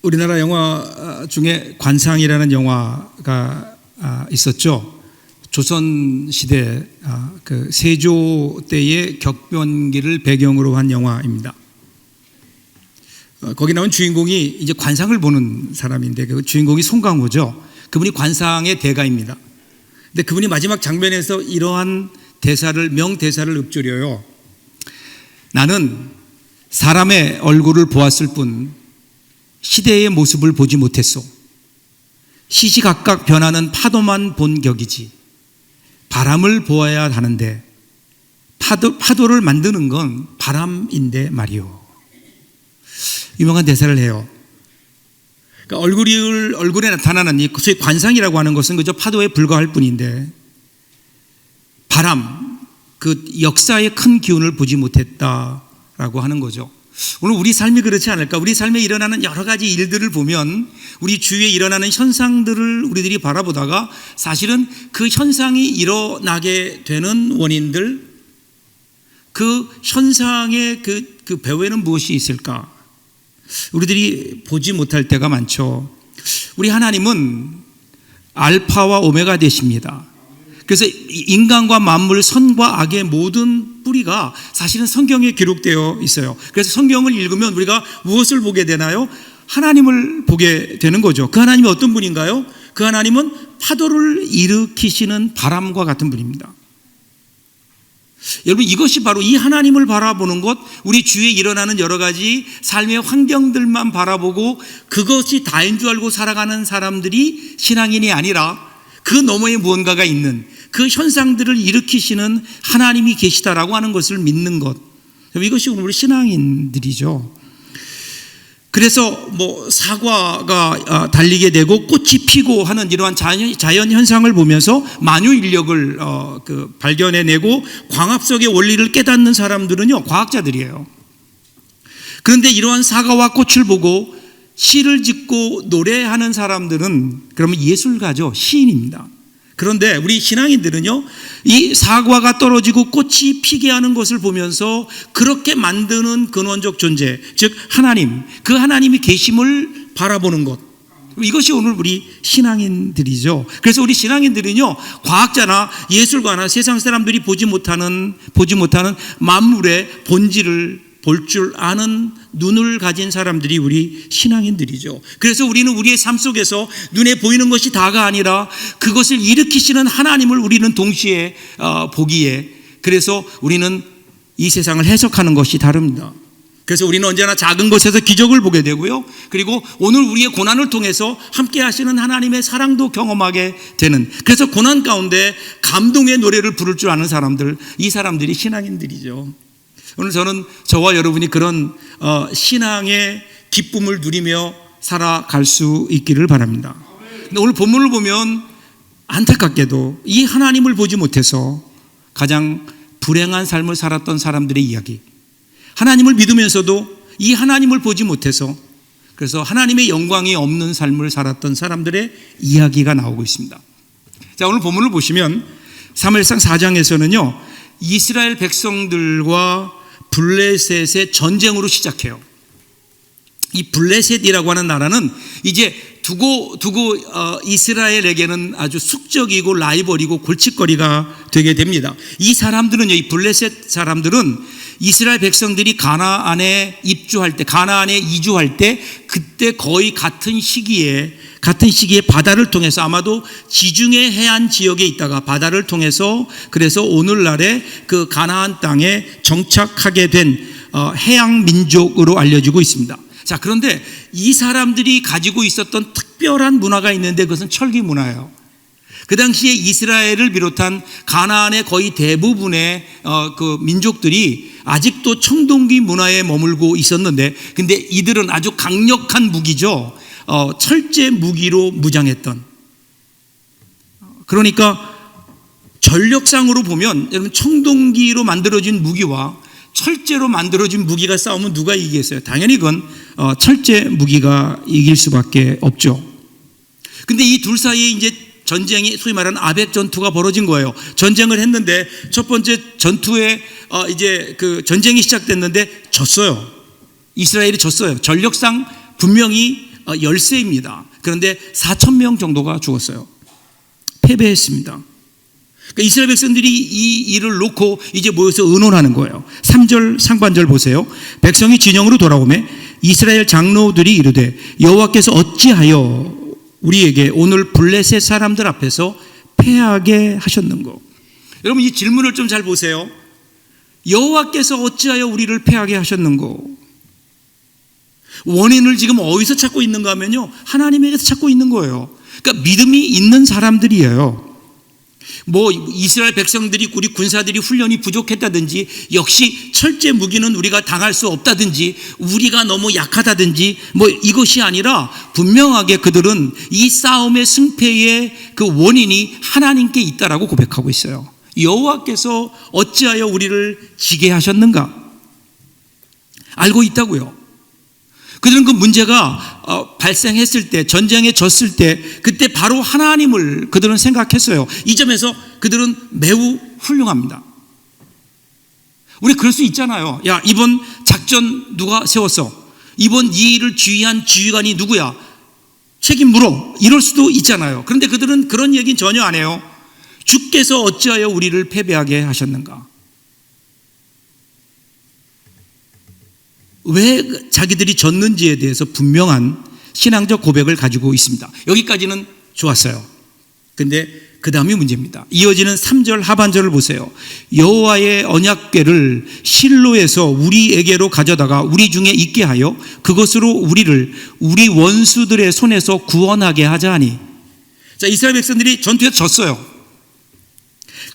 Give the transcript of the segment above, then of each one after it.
우리나라 영화 중에 관상이라는 영화가 있었죠. 조선시대 그 세조 때의 격변기를 배경으로 한 영화입니다. 거기 나온 주인공이 이제 관상을 보는 사람인데 그 주인공이 송강호죠. 그분이 관상의 대가입니다. 근데 그분이 마지막 장면에서 이러한 대사를, 명대사를 읊조려요. 나는 사람의 얼굴을 보았을 뿐 시대의 모습을 보지 못했소. 시시각각 변하는 파도만 본 격이지. 바람을 보아야 하는데 파도를 만드는 건 바람인데 말이오. 유명한 대사를 해요. 그러니까 얼굴에 나타나는 이 소위 관상이라고 하는 것은 그저 파도에 불과할 뿐인데 바람, 그 역사의 큰 기운을 보지 못했다라고 하는 거죠. 오늘 우리 삶이 그렇지 않을까? 우리 삶에 일어나는 여러 가지 일들을 보면 우리 주위에 일어나는 현상들을 우리들이 바라보다가 사실은 그 현상이 일어나게 되는 원인들, 그 현상의 그 배후에는 무엇이 있을까? 우리들이 보지 못할 때가 많죠. 우리 하나님은 알파와 오메가 되십니다. 그래서 인간과 만물, 선과 악의 모든 뿌리가 사실은 성경에 기록되어 있어요. 그래서 성경을 읽으면 우리가 무엇을 보게 되나요? 하나님을 보게 되는 거죠. 그 하나님이 어떤 분인가요? 그 하나님은 파도를 일으키시는 바람과 같은 분입니다. 여러분, 이것이 바로 이 하나님을 바라보는 것, 우리 주위에 일어나는 여러 가지 삶의 환경들만 바라보고 그것이 다인 줄 알고 살아가는 사람들이 신앙인이 아니라 그 너머에 무언가가 있는 그 현상들을 일으키시는 하나님이 계시다라고 하는 것을 믿는 것, 이것이 우리 신앙인들이죠. 그래서 사과가 달리게 되고 꽃이 피고 하는 이러한 자연 현상을 보면서 만유 인력을 발견해내고 광합성의 원리를 깨닫는 사람들은요, 과학자들이에요. 그런데 이러한 사과와 꽃을 보고 시를 짓고 노래하는 사람들은 그러면 예술가죠. 시인입니다. 그런데 우리 신앙인들은요, 이 사과가 떨어지고 꽃이 피게 하는 것을 보면서 그렇게 만드는 근원적 존재, 즉 하나님, 그 하나님이 계심을 바라보는 것, 이것이 오늘 우리 신앙인들이죠. 그래서 우리 신앙인들은요, 과학자나 예술가나 세상 사람들이 보지 못하는 만물의 본질을 볼 줄 아는 눈을 가진 사람들이 우리 신앙인들이죠. 그래서 우리는 우리의 삶 속에서 눈에 보이는 것이 다가 아니라 그것을 일으키시는 하나님을 우리는 동시에 보기에, 그래서 우리는 이 세상을 해석하는 것이 다릅니다. 그래서 우리는 언제나 작은 것에서 기적을 보게 되고요, 그리고 오늘 우리의 고난을 통해서 함께 하시는 하나님의 사랑도 경험하게 되는, 그래서 고난 가운데 감동의 노래를 부를 줄 아는 사람들, 이 사람들이 신앙인들이죠. 오늘 저는 저와 여러분이 그런 신앙의 기쁨을 누리며 살아갈 수 있기를 바랍니다. 근데 오늘 본문을 보면 안타깝게도 이 하나님을 보지 못해서 가장 불행한 삶을 살았던 사람들의 이야기, 하나님을 믿으면서도 이 하나님을 보지 못해서 그래서 하나님의 영광이 없는 삶을 살았던 사람들의 이야기가 나오고 있습니다. 자, 오늘 본문을 보시면 사무엘상 4장에서는요, 이스라엘 백성들과 블레셋의 전쟁으로 시작해요. 이 블레셋이라고 하는 나라는 이제 두고 이스라엘에게는 아주 숙적이고 라이벌이고 골칫거리가 되게 됩니다. 이 사람들은요, 이 블레셋 사람들은 이스라엘 백성들이 가나안에 이주할 때 그때 거의 같은 시기에 바다를 통해서, 아마도 지중해 해안 지역에 있다가 바다를 통해서 그래서 오늘날의 그 가나안 땅에 정착하게 된 해양 민족으로 알려지고 있습니다. 자, 그런데 이 사람들이 가지고 있었던 특별한 문화가 있는데 그것은 철기 문화예요. 그 당시에 이스라엘을 비롯한 가나안의 거의 대부분의 그 민족들이 아직도 청동기 문화에 머물고 있었는데, 근데 이들은 아주 강력한 무기죠. 철제 무기로 무장했던, 그러니까 전력상으로 보면 여러분, 청동기로 만들어진 무기와 철제로 만들어진 무기가 싸우면 누가 이기겠어요? 당연히 그건 철제 무기가 이길 수밖에 없죠. 근데 이 둘 사이에 이제 전쟁이, 소위 말하는 아벡 전투가 벌어진 거예요. 전쟁을 했는데 첫 번째 전투에 이제 그 전쟁이 시작됐는데 졌어요. 이스라엘이 졌어요. 전력상 분명히 열세입니다. 그런데 4,000명 정도가 죽었어요. 패배했습니다. 그러니까 이스라엘 백성들이 이 일을 놓고 이제 모여서 의논하는 거예요. 3절 상반절 보세요. 백성이 진영으로 돌아오매 이스라엘 장로들이 이르되 여호와께서 어찌하여 우리에게 오늘 블레셋 사람들 앞에서 패하게 하셨는고. 여러분 이 질문을 좀 잘 보세요. 여호와께서 어찌하여 우리를 패하게 하셨는고. 원인을 지금 어디서 찾고 있는가 하면요, 하나님에게서 찾고 있는 거예요. 그러니까 믿음이 있는 사람들이에요. 뭐 이스라엘 백성들이, 우리 군사들이 훈련이 부족했다든지, 역시 철제 무기는 우리가 당할 수 없다든지, 우리가 너무 약하다든지, 뭐 이것이 아니라 분명하게 그들은 이 싸움의 승패의 그 원인이 하나님께 있다라고 고백하고 있어요. 여호와께서 어찌하여 우리를 지게 하셨는가? 알고 있다고요. 그들은 그 문제가 발생했을 때, 전쟁에 졌을 때, 그때 바로 하나님을 그들은 생각했어요. 이 점에서 그들은 매우 훌륭합니다. 우리 그럴 수 있잖아요. 야, 이번 작전 누가 세웠어? 이번 이 일을 지휘한 지휘관이 누구야? 책임 물어. 이럴 수도 있잖아요. 그런데 그들은 그런 얘기는 전혀 안 해요. 주께서 어찌하여 우리를 패배하게 하셨는가? 왜 자기들이 졌는지에 대해서 분명한 신앙적 고백을 가지고 있습니다. 여기까지는 좋았어요. 근데 그 다음이 문제입니다. 이어지는 3절 하반절을 보세요. 여호와의 언약궤를 실로에서 우리에게로 가져다가 우리 중에 있게 하여 그것으로 우리를 우리 원수들의 손에서 구원하게 하자 하니. 자, 이스라엘 백성들이 전투에서 졌어요.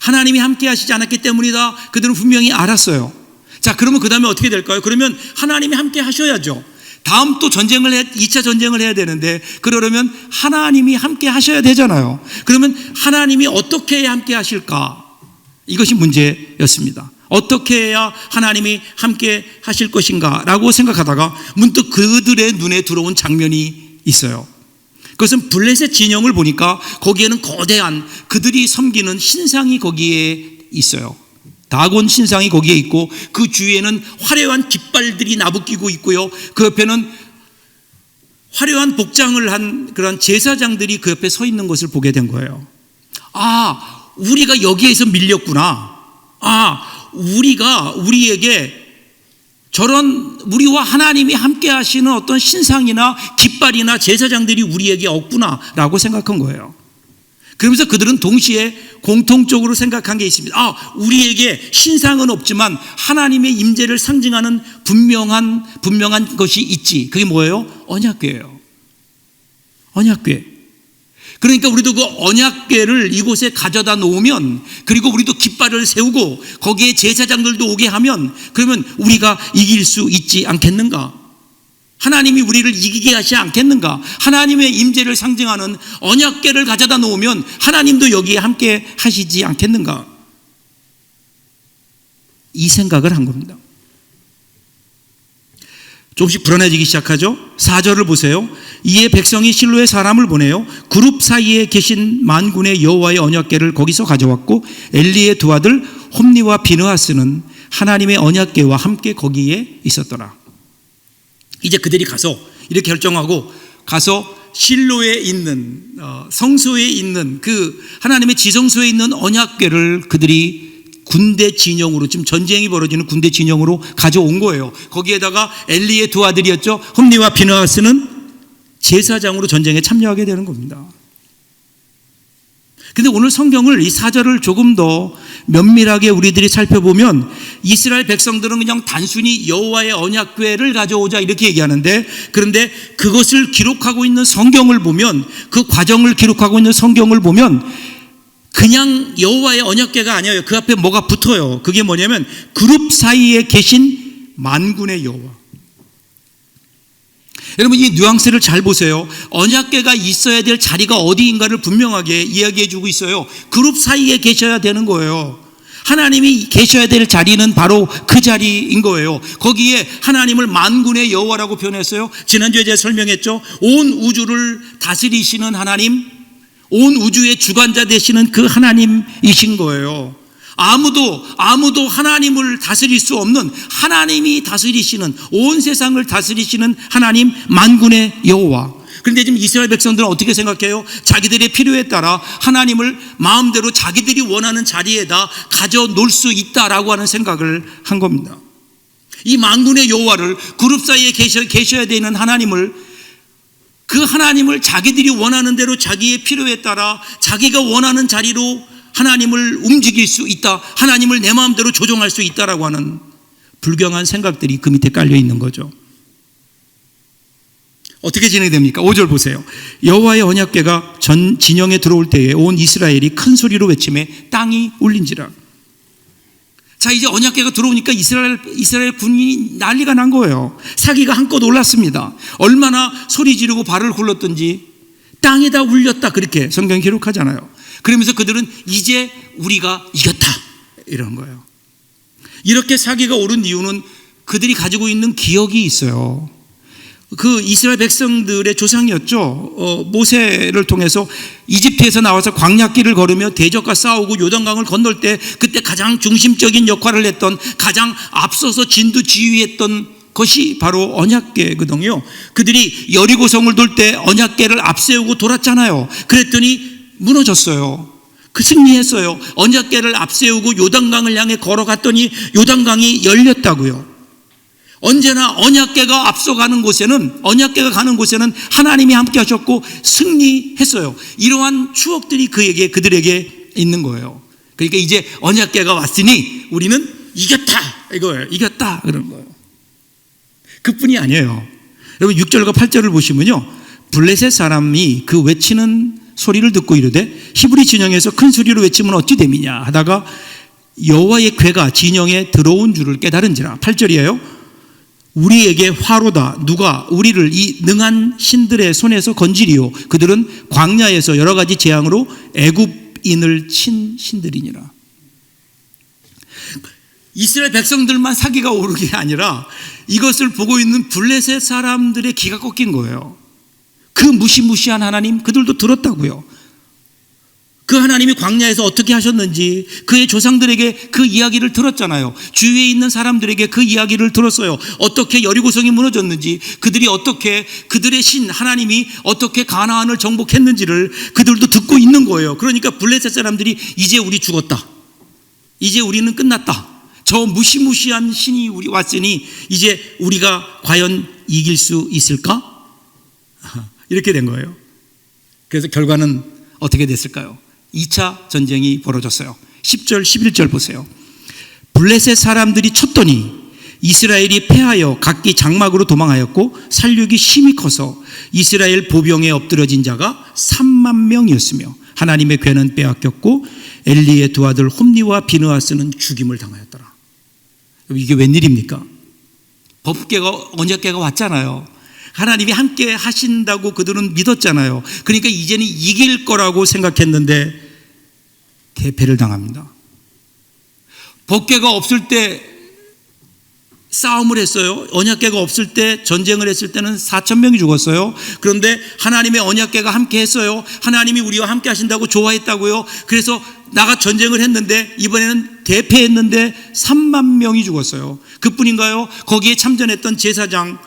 하나님이 함께 하시지 않았기 때문이다. 그들은 분명히 알았어요. 자, 그러면 그 다음에 어떻게 될까요? 그러면 하나님이 함께 하셔야죠. 다음 또 2차 전쟁을 해야 되는데, 그러려면 하나님이 함께 하셔야 되잖아요. 그러면 하나님이 어떻게 해야 함께 하실까? 이것이 문제였습니다. 어떻게 해야 하나님이 함께 하실 것인가? 라고 생각하다가 문득 그들의 눈에 들어온 장면이 있어요. 그것은 블레셋 진영을 보니까 거기에는 거대한 그들이 섬기는 신상이 거기에 있어요. 다곤 신상이 거기에 있고, 그 주위에는 화려한 깃발들이 나부끼고 있고요, 그 옆에는 화려한 복장을 한 그런 제사장들이 그 옆에 서 있는 것을 보게 된 거예요. 아, 우리가 여기에서 밀렸구나. 아, 우리에게 저런 우리와 하나님이 함께 하시는 어떤 신상이나 깃발이나 제사장들이 우리에게 없구나 라고 생각한 거예요. 그러면서 그들은 동시에 공통적으로 생각한 게 있습니다. 아, 우리에게 신상은 없지만 하나님의 임재를 상징하는 분명한 것이 있지. 그게 뭐예요? 언약궤예요. 언약궤. 그러니까 우리도 그 언약궤를 이곳에 가져다 놓으면, 그리고 우리도 깃발을 세우고 거기에 제사장들도 오게 하면, 그러면 우리가 이길 수 있지 않겠는가? 하나님이 우리를 이기게 하시지 않겠는가? 하나님의 임재를 상징하는 언약궤를 가져다 놓으면 하나님도 여기에 함께 하시지 않겠는가? 이 생각을 한 겁니다. 조금씩 불안해지기 시작하죠. 4절을 보세요. 이에 백성이 실로에 사람을 보내요. 그룹 사이에 계신 만군의 여호와의 언약궤를 거기서 가져왔고, 엘리의 두 아들 홈니와 비느하스는 하나님의 언약궤와 함께 거기에 있었더라. 이제 그들이 가서 이렇게 결정하고, 가서 실로에 있는 성소에 있는 그 하나님의 지성소에 있는 언약궤를 그들이 군대 진영으로, 지금 전쟁이 벌어지는 군대 진영으로 가져온 거예요. 거기에다가 엘리의 두 아들이었죠, 홈니와 비느하스는 제사장으로 전쟁에 참여하게 되는 겁니다. 근데 오늘 성경을, 이 4절을 조금 더 면밀하게 우리들이 살펴보면, 이스라엘 백성들은 그냥 단순히 여호와의 언약궤를 가져오자 이렇게 얘기하는데, 그런데 그것을 기록하고 있는 성경을 보면, 그 과정을 기록하고 있는 성경을 보면 그냥 여호와의 언약궤가 아니에요. 그 앞에 뭐가 붙어요. 그게 뭐냐면 그룹 사이에 계신 만군의 여호와. 여러분, 이 뉘앙스를 잘 보세요. 언약궤가 있어야 될 자리가 어디인가를 분명하게 이야기해 주고 있어요. 그룹 사이에 계셔야 되는 거예요. 하나님이 계셔야 될 자리는 바로 그 자리인 거예요. 거기에 하나님을 만군의 여호와라고 표현했어요. 지난주에 제가 설명했죠. 온 우주를 다스리시는 하나님, 온 우주의 주관자 되시는 그 하나님이신 거예요. 아무도 하나님을 다스릴 수 없는, 하나님이 다스리시는, 온 세상을 다스리시는 하나님, 만군의 여호와. 그런데 지금 이스라엘 백성들은 어떻게 생각해요? 자기들의 필요에 따라 하나님을 마음대로 자기들이 원하는 자리에다 가져 놓을 수 있다라고 하는 생각을 한 겁니다. 이 만군의 여호와를 그룹 사이에 계셔야 되는 하나님을, 그 하나님을 자기들이 원하는 대로 자기의 필요에 따라 자기가 원하는 자리로 하나님을 움직일 수 있다, 하나님을 내 마음대로 조종할 수 있다라고 하는 불경한 생각들이 그 밑에 깔려 있는 거죠. 어떻게 진행됩니까? 5절 보세요. 여호와의 언약궤가 전 진영에 들어올 때에 온 이스라엘이 큰 소리로 외치매 땅이 울린지라. 자, 이제 언약궤가 들어오니까 이스라엘 군인이 난리가 난 거예요. 사기가 한껏 올랐습니다. 얼마나 소리 지르고 발을 굴렀던지 땅이 다 울렸다, 그렇게 성경이 기록하잖아요. 그러면서 그들은 이제 우리가 이겼다, 이런 거예요. 이렇게 사기가 오른 이유는 그들이 가지고 있는 기억이 있어요. 그 이스라엘 백성들의 조상이었죠. 모세를 통해서 이집트에서 나와서 광야길을 걸으며 대적과 싸우고 요단강을 건널 때 그때 가장 중심적인 역할을 했던, 가장 앞서서 진두지휘했던 것이 바로 언약궤거든요. 그들이 여리고성을 돌 때 언약궤를 앞세우고 돌았잖아요. 그랬더니 무너졌어요. 그 승리했어요. 언약궤를 앞세우고 요단강을 향해 걸어갔더니 요단강이 열렸다고요. 언제나 언약궤가 앞서가는 곳에는, 언약궤가 가는 곳에는 하나님이 함께 하셨고 승리했어요. 이러한 추억들이 그들에게 있는 거예요. 그러니까 이제 언약궤가 왔으니 우리는 이겼다, 이거예요. 이겼다, 그런 거예요. 그뿐이 아니에요. 여러분 6절과 8절을 보시면요, 블레셋 사람이 그 외치는 소리를 듣고 이르되 히브리 진영에서 큰 소리로 외치면 어찌 됨이냐 하다가 여호와의 궤가 진영에 들어온 줄을 깨달은지라. 8절이에요. 우리에게 화로다. 누가 우리를 이 능한 신들의 손에서 건지리요. 그들은 광야에서 여러 가지 재앙으로 애굽인을 친 신들이니라. 이스라엘 백성들만 사기가 오른 게 아니라 이것을 보고 있는 블레셋 사람들의 기가 꺾인 거예요. 그 무시무시한 하나님, 그들도 들었다고요. 그 하나님이 광야에서 어떻게 하셨는지 그의 조상들에게 그 이야기를 들었잖아요. 주위에 있는 사람들에게 그 이야기를 들었어요. 어떻게 여리고성이 무너졌는지, 그들이 어떻게, 그들의 신 하나님이 어떻게 가나안을 정복했는지를 그들도 듣고 있는 거예요. 그러니까 블레셋 사람들이 이제 우리 죽었다, 이제 우리는 끝났다, 저 무시무시한 신이 우리 왔으니 이제 우리가 과연 이길 수 있을까? 이렇게 된 거예요. 그래서 결과는 어떻게 됐을까요? 2차 전쟁이 벌어졌어요. 10절 11절 보세요. 블레셋 사람들이 쳤더니 이스라엘이 패하여 각기 장막으로 도망하였고 살육이 심히 커서 이스라엘 보병에 엎드러진 자가 3만 명이었으며 하나님의 궤는 빼앗겼고 엘리의 두 아들 홈니와 비느하스는 죽임을 당하였더라. 이게 웬일입니까? 법궤가, 언약궤가 왔잖아요. 하나님이 함께 하신다고 그들은 믿었잖아요. 그러니까 이제는 이길 거라고 생각했는데 대패를 당합니다. 법궤가 없을 때 싸움을 했어요. 언약궤가 없을 때 전쟁을 했을 때는 4,000명이 죽었어요. 그런데 하나님의 언약궤가 함께 했어요. 하나님이 우리와 함께 하신다고 좋아했다고요. 그래서 나가 전쟁을 했는데 이번에는 대패했는데 3만 명이 죽었어요. 그뿐인가요? 거기에 참전했던 제사장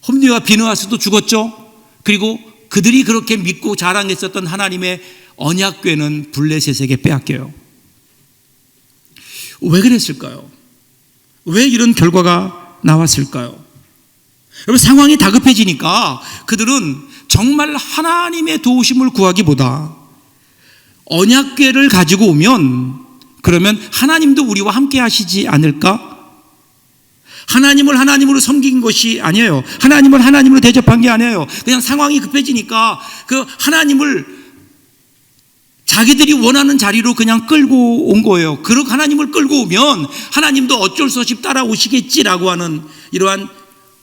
홈니와 비느하스도 죽었죠. 그리고 그들이 그렇게 믿고 자랑했었던 하나님의 언약궤는 블레셋에게 빼앗겨요. 왜 그랬을까요? 왜 이런 결과가 나왔을까요? 여러분, 상황이 다급해지니까 그들은 정말 하나님의 도우심을 구하기보다 언약궤를 가지고 오면 그러면 하나님도 우리와 함께 하시지 않을까? 하나님을 하나님으로 섬긴 것이 아니에요. 하나님을 하나님으로 대접한 게 아니에요. 그냥 상황이 급해지니까 그 하나님을 자기들이 원하는 자리로 그냥 끌고 온 거예요. 그렇게 하나님을 끌고 오면 하나님도 어쩔 수 없이 따라오시겠지라고 하는 이러한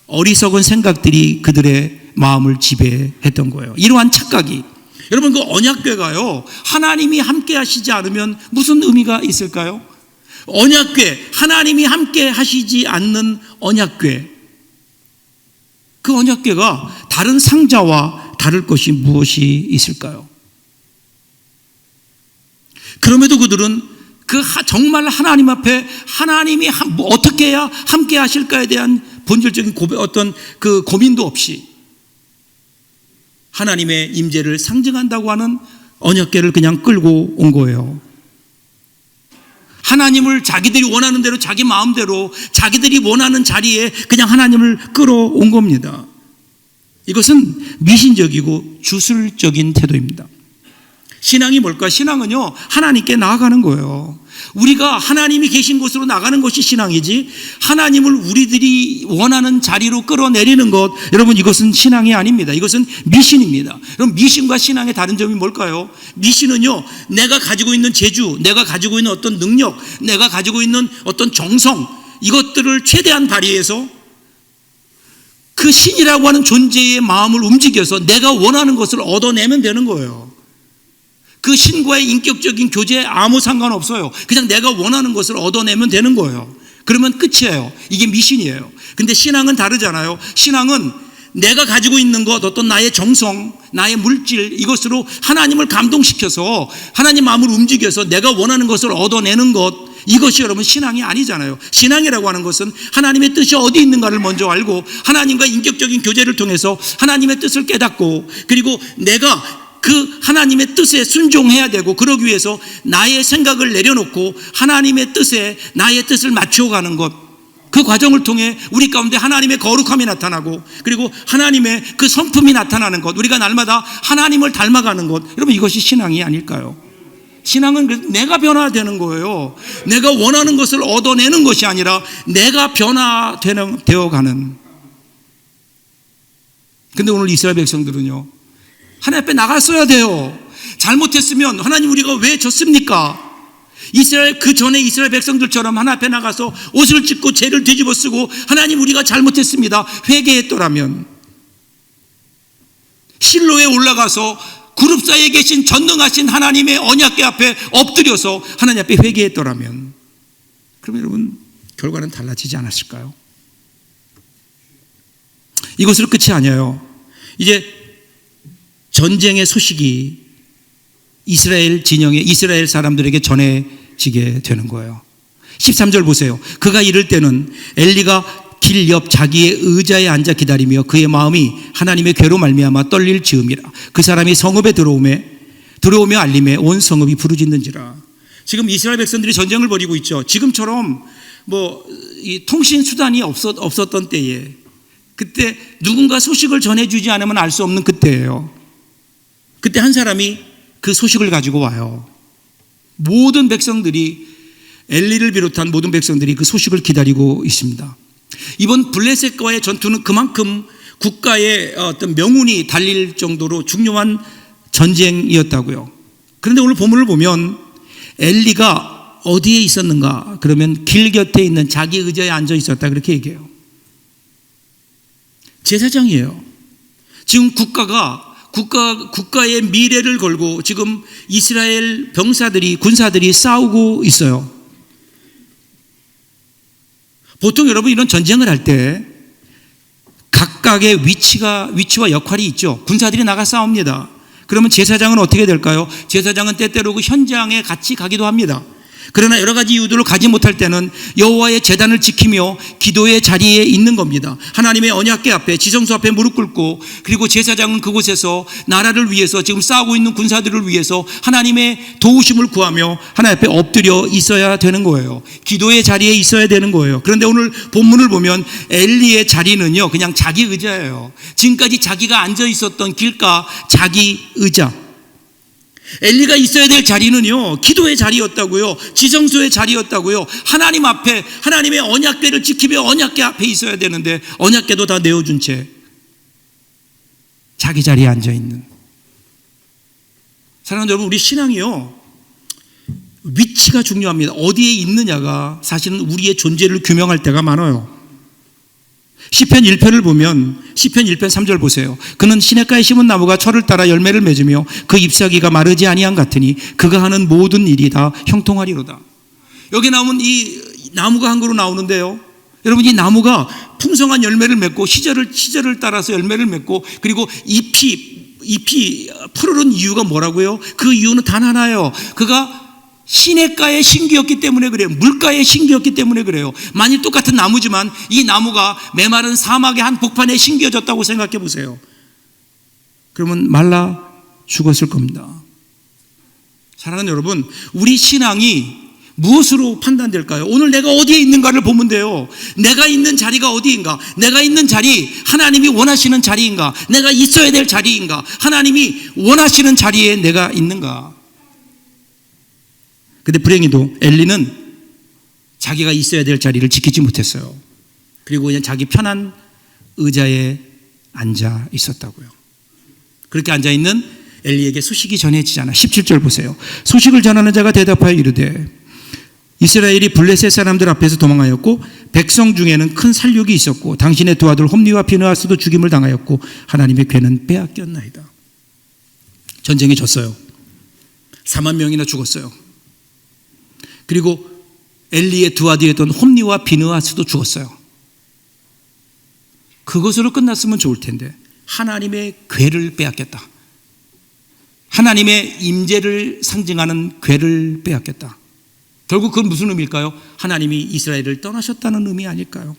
어리석은 생각들이 그들의 마음을 지배했던 거예요. 이러한 착각이. 여러분, 그 언약궤가요, 하나님이 함께 하시지 않으면 무슨 의미가 있을까요? 언약궤, 하나님이 함께 하시지 않는 언약궤, 그 언약궤가 다른 상자와 다를 것이 무엇이 있을까요? 그럼에도 그들은 그 정말 하나님 앞에 하나님이 어떻게 해야 함께 하실까에 대한 본질적인 어떤 그 고민도 없이 하나님의 임재를 상징한다고 하는 언약궤를 그냥 끌고 온 거예요. 하나님을 자기들이 원하는 대로 자기 마음대로 자기들이 원하는 자리에 그냥 하나님을 끌어온 겁니다. 이것은 미신적이고 주술적인 태도입니다. 신앙이 뭘까? 신앙은요, 하나님께 나아가는 거예요. 우리가 하나님이 계신 곳으로 나가는 것이 신앙이지, 하나님을 우리들이 원하는 자리로 끌어내리는 것, 여러분, 이것은 신앙이 아닙니다. 이것은 미신입니다. 그럼 미신과 신앙의 다른 점이 뭘까요? 미신은요, 내가 가지고 있는 재주, 내가 가지고 있는 어떤 능력, 내가 가지고 있는 어떤 정성, 이것들을 최대한 발휘해서 그 신이라고 하는 존재의 마음을 움직여서 내가 원하는 것을 얻어내면 되는 거예요. 그 신과의 인격적인 교제에 아무 상관없어요. 그냥 내가 원하는 것을 얻어내면 되는 거예요. 그러면 끝이에요. 이게 미신이에요. 근데 신앙은 다르잖아요. 신앙은 내가 가지고 있는 것, 어떤 나의 정성, 나의 물질, 이것으로 하나님을 감동시켜서 하나님 마음을 움직여서 내가 원하는 것을 얻어내는 것, 이것이 여러분 신앙이 아니잖아요. 신앙이라고 하는 것은 하나님의 뜻이 어디 있는가를 먼저 알고 하나님과 인격적인 교제를 통해서 하나님의 뜻을 깨닫고, 그리고 내가 그 하나님의 뜻에 순종해야 되고, 그러기 위해서 나의 생각을 내려놓고 하나님의 뜻에 나의 뜻을 맞춰가는 것, 그 과정을 통해 우리 가운데 하나님의 거룩함이 나타나고, 그리고 하나님의 그 성품이 나타나는 것, 우리가 날마다 하나님을 닮아가는 것, 여러분, 이것이 신앙이 아닐까요? 신앙은 내가 변화되는 거예요. 내가 원하는 것을 얻어내는 것이 아니라 내가 변화되어가는. 근데 오늘 이스라엘 백성들은요, 하나님 앞에 나갔어야 돼요. 잘못했으면 하나님, 우리가 왜 졌습니까? 이스라엘, 그 전에 이스라엘 백성들처럼 하나님 앞에 나가서 옷을 찢고 죄를 뒤집어 쓰고 하나님, 우리가 잘못했습니다, 회개했더라면, 실로에 올라가서 그룹 사이에 계신 전능하신 하나님의 언약궤 앞에 엎드려서 하나님 앞에 회개했더라면, 그럼 여러분, 결과는 달라지지 않았을까요? 이것으로 끝이 아니에요. 이제 전쟁의 소식이 이스라엘 진영의 이스라엘 사람들에게 전해지게 되는 거예요. 13절 보세요. 그가 이를 때는 엘리가 길 옆 자기의 의자에 앉아 기다리며 그의 마음이 하나님의 궤로 말미암아 떨릴 즈음이라. 그 사람이 성읍에 들어오며 알림에 온 성읍이 부르짖는지라. 지금 이스라엘 백성들이 전쟁을 벌이고 있죠. 지금처럼 이 통신 수단이 없었던 때에, 그때 누군가 소식을 전해주지 않으면 알 수 없는 그때예요. 그때 한 사람이 그 소식을 가지고 와요. 모든 백성들이, 엘리를 비롯한 모든 백성들이 그 소식을 기다리고 있습니다. 이번 블레셋과의 전투는 그만큼 국가의 어떤 명운이 달릴 정도로 중요한 전쟁이었다고요. 그런데 오늘 본문을 보면 엘리가 어디에 있었는가? 그러면 길 곁에 있는 자기 의자에 앉아 있었다, 그렇게 얘기해요. 제사장이에요. 지금 국가의 미래를 걸고 지금 이스라엘 군사들이 싸우고 있어요. 보통 여러분, 이런 전쟁을 할 때 각각의 위치와 역할이 있죠. 군사들이 나가 싸웁니다. 그러면 제사장은 어떻게 될까요? 제사장은 때때로 그 현장에 같이 가기도 합니다. 그러나 여러 가지 이유들로 가지 못할 때는 여호와의 제단을 지키며 기도의 자리에 있는 겁니다. 하나님의 언약궤 앞에, 지성소 앞에 무릎 꿇고, 그리고 제사장은 그곳에서 나라를 위해서, 지금 싸우고 있는 군사들을 위해서 하나님의 도우심을 구하며 하나님 앞에 엎드려 있어야 되는 거예요. 기도의 자리에 있어야 되는 거예요. 그런데 오늘 본문을 보면 엘리의 자리는요, 그냥 자기 의자예요. 지금까지 자기가 앉아 있었던 길가 자기 의자. 엘리가 있어야 될 자리는요, 기도의 자리였다고요. 지성소의 자리였다고요. 하나님 앞에, 하나님의 언약궤를 지키며 언약궤 앞에 있어야 되는데 언약궤도 다 내어준 채 자기 자리에 앉아있는. 사랑하는 여러분, 우리 신앙이요, 위치가 중요합니다. 어디에 있느냐가 사실은 우리의 존재를 규명할 때가 많아요. 시편 1편을 보면 시편 1편 3절 보세요. 그는 시냇가에 심은 나무가 철을 따라 열매를 맺으며 그 잎사귀가 마르지 아니함 같으니 그가 하는 모든 일이 다 형통하리로다. 여기 나오면 이 나무가 한 그루 나오는데요, 여러분, 이 나무가 풍성한 열매를 맺고 시절을 따라서 열매를 맺고, 그리고 잎이 푸르른 이유가 뭐라고요? 그 이유는 단 하나예요. 그가 시냇가의 신기였기 때문에 그래요. 물가의 신기였기 때문에 그래요. 만일 똑같은 나무지만 이 나무가 메마른 사막의 한 복판에 신기어졌다고 생각해 보세요. 그러면 말라 죽었을 겁니다. 사랑하는 여러분, 우리 신앙이 무엇으로 판단될까요? 오늘 내가 어디에 있는가를 보면 돼요. 내가 있는 자리가 어디인가? 내가 있는 자리, 하나님이 원하시는 자리인가? 내가 있어야 될 자리인가? 하나님이 원하시는 자리에 내가 있는가? 근데 불행히도 엘리는 자기가 있어야 될 자리를 지키지 못했어요. 그리고 그냥 자기 편한 의자에 앉아 있었다고요. 그렇게 앉아 있는 엘리에게 소식이 전해지잖아. 17절 보세요. 소식을 전하는 자가 대답하여 이르되 이스라엘이 블레셋 사람들 앞에서 도망하였고 백성 중에는 큰 살육이 있었고 당신의 두 아들 홈리와 비느하스도 죽임을 당하였고 하나님의 괴는 빼앗겼나이다. 전쟁에 졌어요. 4만 명이나 죽었어요. 그리고 엘리의 두 아들이었던 홈리와 비느하스도 죽었어요. 그것으로 끝났으면 좋을 텐데 하나님의 괴를 빼앗겼다. 하나님의 임재를 상징하는 괴를 빼앗겼다. 결국 그건 무슨 의미일까요? 하나님이 이스라엘을 떠나셨다는 의미 아닐까요?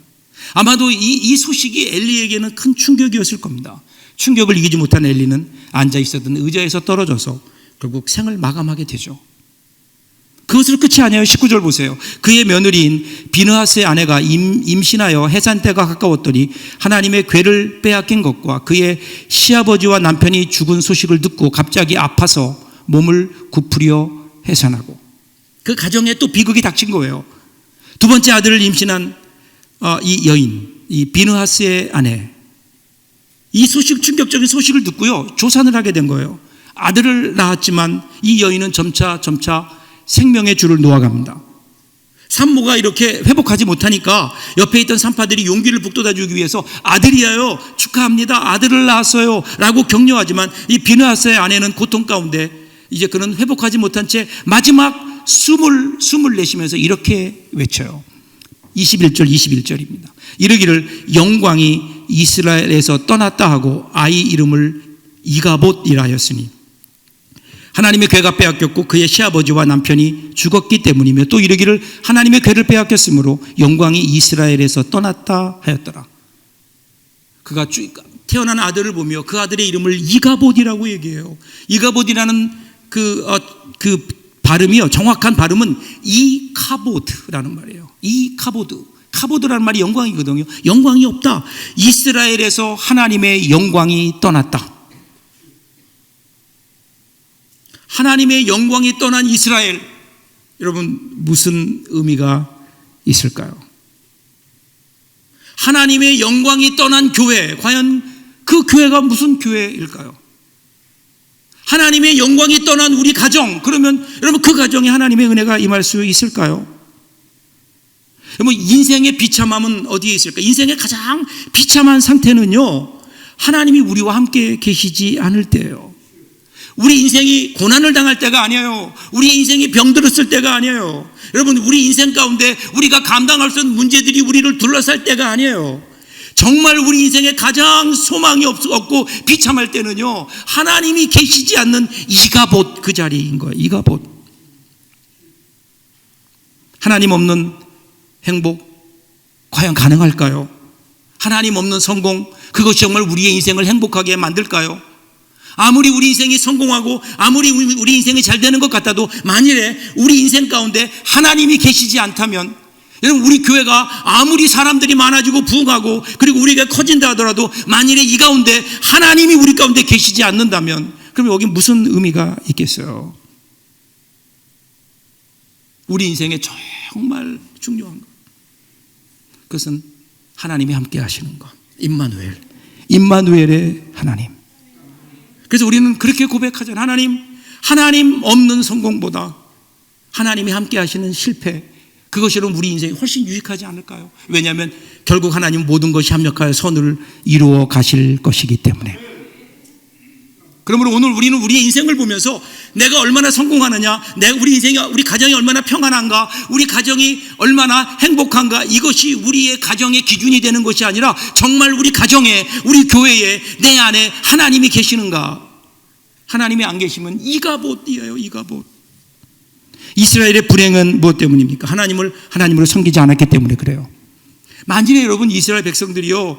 아마도 이 소식이 엘리에게는 큰 충격이었을 겁니다. 충격을 이기지 못한 엘리는 앉아있었던 의자에서 떨어져서 결국 생을 마감하게 되죠. 그것으로 끝이 아니에요. 19절 보세요. 그의 며느리인 비느하스의 아내가 임신하여 해산 때가 가까웠더니 하나님의 괴를 빼앗긴 것과 그의 시아버지와 남편이 죽은 소식을 듣고 갑자기 아파서 몸을 굽으려 해산하고, 그 가정에 또 비극이 닥친 거예요. 두 번째 아들을 임신한 이 여인, 이 비느하스의 아내, 이 충격적인 소식을 듣고요, 조산을 하게 된 거예요. 아들을 낳았지만 이 여인은 점차 생명의 줄을 놓아갑니다. 산모가 이렇게 회복하지 못하니까 옆에 있던 산파들이 용기를 북돋아주기 위해서 아들이에요, 축하합니다, 아들을 낳았어요 라고 격려하지만 이 비느하스의 아내는 고통 가운데 이제 그는 회복하지 못한 채 마지막 숨을 내쉬면서 이렇게 외쳐요. 21절입니다. 이르기를 영광이 이스라엘에서 떠났다 하고 아이 이름을 이가봇이라 하였으니 하나님의 괴가 빼앗겼고 그의 시아버지와 남편이 죽었기 때문이며, 또 이르기를 하나님의 괴를 빼앗겼으므로 영광이 이스라엘에서 떠났다 하였더라. 그가 태어난 아들을 보며 그 아들의 이름을 이가봇이라고 얘기해요. 이가봇이라는 그 발음이요, 정확한 발음은 이카보드라는 말이에요. 이카보드. 카보드라는 말이 영광이거든요. 영광이 없다. 이스라엘에서 하나님의 영광이 떠났다. 하나님의 영광이 떠난 이스라엘, 여러분 무슨 의미가 있을까요? 하나님의 영광이 떠난 교회, 과연 그 교회가 무슨 교회일까요? 하나님의 영광이 떠난 우리 가정, 그러면 여러분 그 가정에 하나님의 은혜가 임할 수 있을까요? 여러분 인생의 비참함은 어디에 있을까? 인생의 가장 비참한 상태는요, 하나님이 우리와 함께 계시지 않을 때예요. 우리 인생이 고난을 당할 때가 아니에요. 우리 인생이 병들었을 때가 아니에요. 여러분 우리 인생 가운데 우리가 감당할 수 없는 문제들이 우리를 둘러쌀 때가 아니에요. 정말 우리 인생에 가장 소망이 없고 비참할 때는요, 하나님이 계시지 않는 이가봇, 그 자리인 거예요. 이가봇. 하나님 없는 행복 과연 가능할까요? 하나님 없는 성공, 그것이 정말 우리의 인생을 행복하게 만들까요? 아무리 우리 인생이 성공하고 아무리 우리 인생이 잘 되는 것 같아도 만일에 우리 인생 가운데 하나님이 계시지 않다면, 여러분 우리 교회가 아무리 사람들이 많아지고 부흥하고 그리고 우리가 커진다 하더라도 만일에 이 가운데 하나님이 우리 가운데 계시지 않는다면, 그럼 여기 무슨 의미가 있겠어요? 우리 인생에 정말 중요한 것, 그것은 하나님이 함께 하시는 것. 임마누엘의 하나님. 그래서 우리는 그렇게 고백하잖아요. 하나님 없는 성공보다 하나님이 함께 하시는 실패, 그것이 우리 인생이 훨씬 유익하지 않을까요? 왜냐하면 결국 하나님은 모든 것이 합력하여 선을 이루어 가실 것이기 때문에. 그러므로 오늘 우리는 우리의 인생을 보면서 내가 얼마나 성공하느냐, 우리 가정이 얼마나 평안한가, 우리 가정이 얼마나 행복한가, 이것이 우리의 가정의 기준이 되는 것이 아니라 정말 우리 가정에, 우리 교회에, 내 안에 하나님이 계시는가. 하나님이 안 계시면 이가봇이에요. 이가봇. 이스라엘의 불행은 무엇 때문입니까? 하나님으로 섬기지 않았기 때문에 그래요. 만일에 여러분 이스라엘 백성들이요,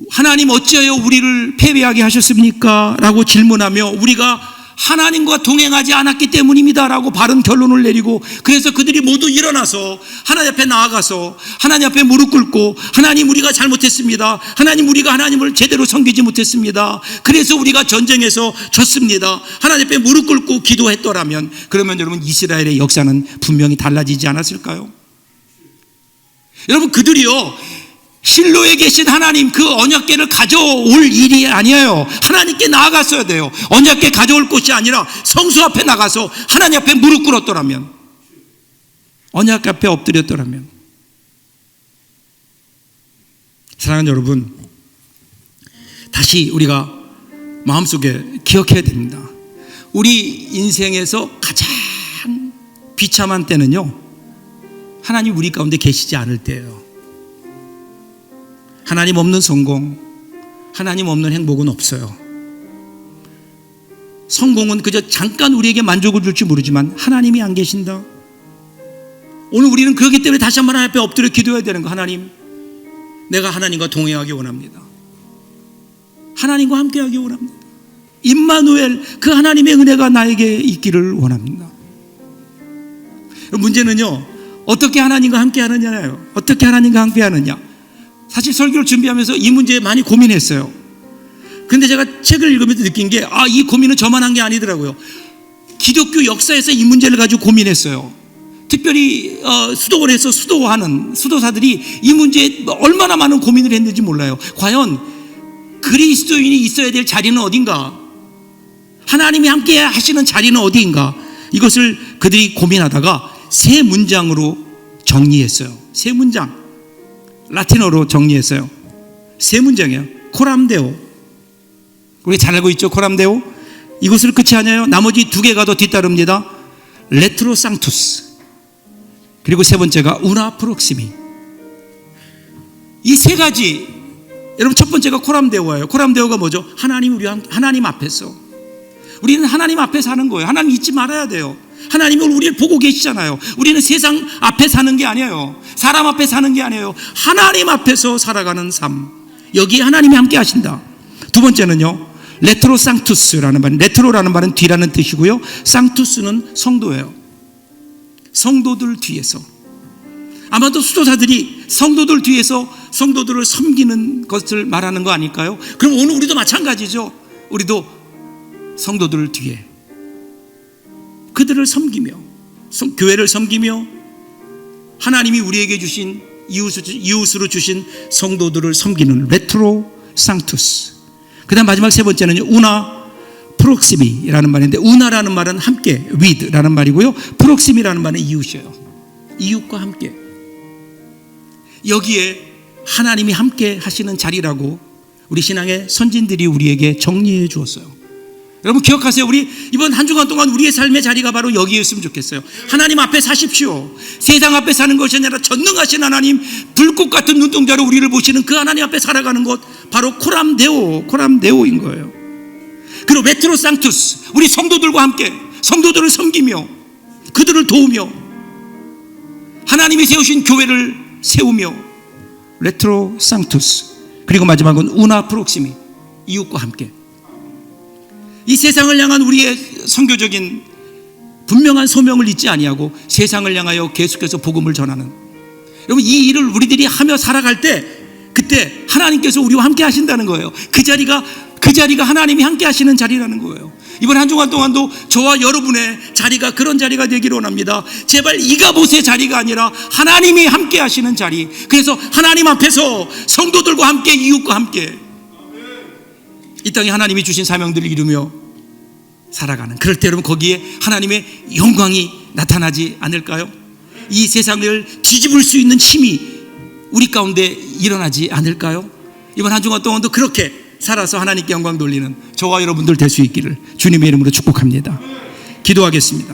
하나님 어찌하여 우리를 패배하게 하셨습니까? 라고 질문하며 우리가 하나님과 동행하지 않았기 때문입니다 라고 바른 결론을 내리고, 그래서 그들이 모두 일어나서 하나님 앞에 나아가서 하나님 앞에 무릎 꿇고, 하나님 우리가 잘못했습니다, 하나님 우리가 하나님을 제대로 섬기지 못했습니다, 그래서 우리가 전쟁에서 졌습니다, 하나님 앞에 무릎 꿇고 기도했더라면, 그러면 여러분 이스라엘의 역사는 분명히 달라지지 않았을까요? 여러분, 그들이요 실로에 계신 하나님 그 언약궤를 가져올 일이 아니에요. 하나님께 나아갔어야 돼요. 언약궤 가져올 곳이 아니라 성수 앞에 나가서 하나님 앞에 무릎 꿇었더라면, 언약 앞에 엎드렸더라면. 사랑하는 여러분, 다시 우리가 마음속에 기억해야 됩니다. 우리 인생에서 가장 비참한 때는요, 하나님 우리 가운데 계시지 않을 때예요. 하나님 없는 성공, 하나님 없는 행복은 없어요. 성공은 그저 잠깐 우리에게 만족을 줄지 모르지만 하나님이 안 계신다. 오늘 우리는 그렇기 때문에 다시 한번 하나님 앞에 엎드려 기도해야 되는 거. 하나님, 내가 하나님과 동행하기 원합니다. 하나님과 함께하기 원합니다. 임마누엘, 그 하나님의 은혜가 나에게 있기를 원합니다. 문제는요, 어떻게 하나님과 함께하느냐예요. 어떻게 하나님과 함께하느냐. 사실 설교를 준비하면서 이 문제에 많이 고민했어요. 근데 제가 책을 읽으면서 느낀 게, 이 고민은 저만 한 게 아니더라고요. 기독교 역사에서 이 문제를 가지고 고민했어요. 특별히 수도원에서 수도하는 수도사들이 이 문제에 얼마나 많은 고민을 했는지 몰라요. 과연 그리스도인이 있어야 될 자리는 어딘가? 하나님이 함께 하시는 자리는 어디인가? 이것을 그들이 고민하다가 세 문장으로 정리했어요. 세 문장. 라틴어로 정리했어요. 세 문장이에요. 코람데오. 우리 잘 알고 있죠? 코람데오. 이것을 끝이 아니에요. 나머지 두 개가 더 뒤따릅니다. 레트로 상투스. 그리고 세 번째가 우나 프록시미. 이 세 가지. 여러분, 첫 번째가 코람데오예요. 코람데오가 뭐죠? 하나님 앞에서. 우리는 하나님 앞에 사는 거예요. 하나님 잊지 말아야 돼요. 하나님은 우리를 보고 계시잖아요. 우리는 세상 앞에 사는 게 아니에요. 사람 앞에 사는 게 아니에요. 하나님 앞에서 살아가는 삶. 여기에 하나님이 함께 하신다. 두 번째는요, 레트로 상투스라는 말. 레트로라는 말은 뒤라는 뜻이고요, 상투스는 성도예요. 성도들 뒤에서. 아마도 수도사들이 성도들 뒤에서 성도들을 섬기는 것을 말하는 거 아닐까요? 그럼 오늘 우리도 마찬가지죠. 우리도 성도들 뒤에 그들을 섬기며, 교회를 섬기며, 하나님이 우리에게 주신 이웃으로 주신 성도들을 섬기는 레트로 상투스. 그 다음 마지막 세 번째는 우나 프록시미라는 말인데, 우나라는 말은 함께, with라는 말이고요, 프록시미라는 말은 이웃이에요. 이웃과 함께. 여기에 하나님이 함께 하시는 자리라고 우리 신앙의 선진들이 우리에게 정리해 주었어요. 여러분 기억하세요. 우리 이번 한 주간 동안 우리의 삶의 자리가 바로 여기였으면 좋겠어요. 하나님 앞에 사십시오. 세상 앞에 사는 것이 아니라 전능하신 하나님, 불꽃 같은 눈동자로 우리를 보시는 그 하나님 앞에 살아가는 것, 바로 코람데오인 거예요. 그리고 레트로 상투스, 우리 성도들과 함께 성도들을 섬기며 그들을 도우며 하나님이 세우신 교회를 세우며, 레트로 상투스. 그리고 마지막은 우나 프록시미, 이웃과 함께. 이 세상을 향한 우리의 선교적인 분명한 소명을 잊지 아니하고 세상을 향하여 계속해서 복음을 전하는, 여러분 이 일을 우리들이 하며 살아갈 때, 그때 하나님께서 우리와 함께 하신다는 거예요. 그 자리가 하나님이 함께 하시는 자리라는 거예요. 이번 한 주간 동안도 저와 여러분의 자리가 그런 자리가 되기를 원합니다. 제발 이가봇의 자리가 아니라 하나님이 함께 하시는 자리. 그래서 하나님 앞에서 성도들과 함께, 이웃과 함께 이 땅에 하나님이 주신 사명들을 이루며 살아가는, 그럴 때 여러분 거기에 하나님의 영광이 나타나지 않을까요? 이 세상을 뒤집을 수 있는 힘이 우리 가운데 일어나지 않을까요? 이번 한 주간 동안도 그렇게 살아서 하나님께 영광 돌리는 저와 여러분들 될 수 있기를 주님의 이름으로 축복합니다. 기도하겠습니다.